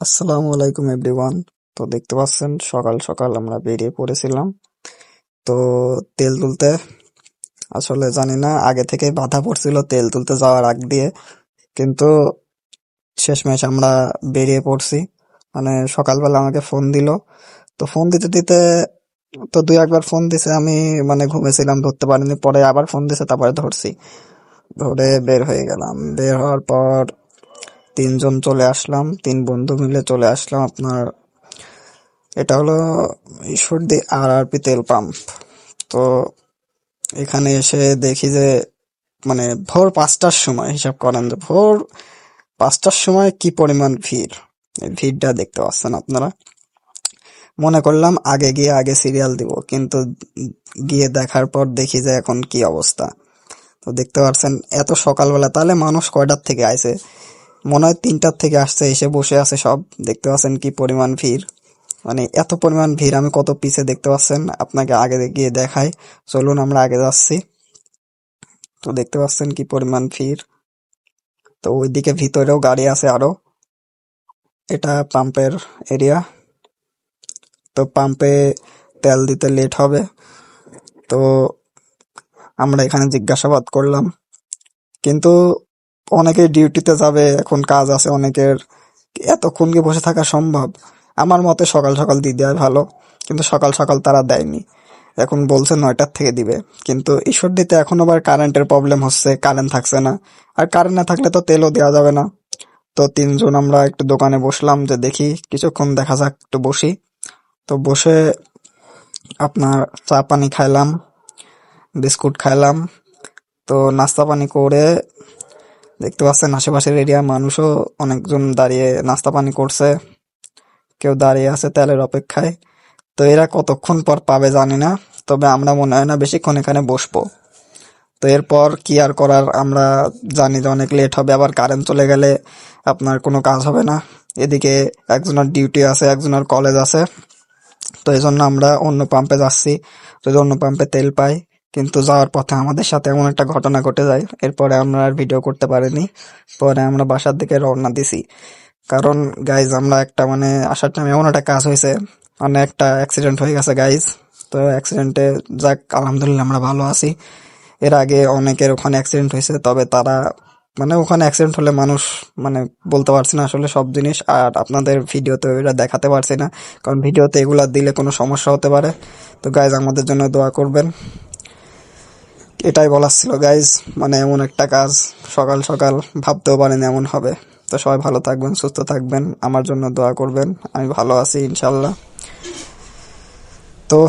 আসসালামু আলাইকুম এভরিওয়ান। তো দেখতে পাচ্ছেন সকাল সকাল আমরা বেরিয়ে পড়েছিলাম। তো তেল তুলতে আসলে জানি না আগে থেকে বাধা পড়ছিল তেল তুলতে যাওয়ার আগ দিয়ে, কিন্তু শেষমেশ আমরা বেরিয়ে পড়ছি। মানে সকালবেলা আমাকে ফোন দিল, তো ফোন দিতে দিতে তো দুই একবার ফোন দিছে, আমি মানে ঘুমেছিলাম ধরতে পারিনি, পরে আবার ফোন দিছে তারপরে ধরছি, ধরে বের হয়ে গেলাম। বের হওয়ার পর তিনজন চলে আসলাম, তিন বন্ধু মিলে চলে আসলাম আপনার, এটা হলো ঈশ্বরদী RRP তেল পাম্প। তো এখানে এসে দেখি যে মানে ভোর 5টার সময়, হিসাব করেন যে ভোর 5টার সময় কি পরিমাণ ভিড়। এই ভিড়টা দেখতে পাচ্ছেন আপনারা। মনে করলাম আগে গিয়ে আগে সিরিয়াল দিব, কিন্তু গিয়ে দেখার পর দেখি যে এখন কি অবস্থা। তো দেখতে পাচ্ছেন এত সকালবেলা, তাহলে মানুষ কয়টার থেকে আইছে, মনে হয় 3টার থেকে আসছে, এসে বসে আছে সব। দেখতে পাচ্ছেন কি পরিমাণ ভিড়, মানে এত পরিমাণ ভিড় আমি কত পিছে দেখতে পাচ্ছেন, আপনাকে আগে গিয়ে দেখাই, চলুন আমরা আগে যাচ্ছি। তো দেখতে পাচ্ছেন কি পরিমাণ ভিড়। তো ওইদিকে ভিতরেও গাড়ি আছে আরো, এটা পাম্পের এরিয়া। তো পাম্পে তেল দিতে লেট হবে, তো আমরা এখানে জিজ্ঞাসাবাদ করলাম, কিন্তু অনেকে ডিউটিতে যাবে, এখন কাজ আছে অনেকের, এতক্ষণ কি বসে থাকা সম্ভব? আমার মতে সকাল সকাল দিয়ে দেওয়া ভালো, কিন্তু সকাল সকাল তারা দেয়নি। এখন বলছে 9টার থেকে দিবে, কিন্তু ঈশ্বরদীতে এখন আবার কারেন্টের প্রবলেম হচ্ছে, কারেন্ট থাকছে না। আর কারেন্ট না থাকলে তো তেলও দেওয়া যাবে না। তো তিনজন আমরা একটু দোকানে বসলাম, যে দেখি কিছুক্ষণ দেখা যাক, একটু বসি। তো বসে আপনার চা পানি খাইলাম, বিস্কুট খাইলাম। তো নাস্তা পানি করে দেখতে পাচ্ছেন আশেপাশের এরিয়া মানুষও অনেকজন দাঁড়িয়ে নাস্তা পানি করছে, কেউ দাঁড়িয়ে আছে তেলের অপেক্ষায়। তো এরা কতক্ষণ পর পাবে জানি না, তবে আমরা মনে হয় না বেশিক্ষণ এখানে বসবো। তো এরপর কি আর করার, আমরা জানি যে অনেক লেট হবে, আবার কারেন্ট চলে গেলে আপনার কোনো কাজ হবে না। এদিকে একজনের ডিউটি আছে, একজনের কলেজ আছে। তো এই জন্য আমরা অন্য পাম্পে যাচ্ছি, যদি অন্য পাম্পে তেল পাই। কিন্তু যাওয়ার পথে আমাদের সাথে এমন একটা ঘটনা ঘটে যায়, এরপরে আমরা আর ভিডিও করতে পারিনি। পরে আমরা বাসার দিকে রওনা দিছি, কারণ গাইজ আমরা একটা মানে আসার টাইমে এমন একটা কাজ হয়েছে, মানে একটা অ্যাক্সিডেন্ট হয়ে গেছে গাইজ। তো অ্যাক্সিডেন্টে যাক আলহামদুলিল্লাহ আমরা ভালো আছি। এর আগে অনেকের ওখানে অ্যাক্সিডেন্ট হয়েছে, তবে তারা মানে ওখানে অ্যাক্সিডেন্ট হলে মানুষ মানে বলতে পারছি না আসলে সব জিনিস, আর আপনাদের ভিডিওতে এটা দেখাতে পারছি না, কারণ ভিডিওতে এগুলা দিলে কোনো সমস্যা হতে পারে। তো গাইজ আমাদের জন্য দোয়া করবেন, এটাই বলার ছিল গাইজ। মানে এমন একটা কাজ সকাল সকাল ভাবতেও পারেন এমন হবে। তো সবাই ভালো থাকবেন, সুস্থ থাকবেন, আমার জন্য দোয়া করবেন, আমি ভালো আছি ইনশাল্লাহ। তো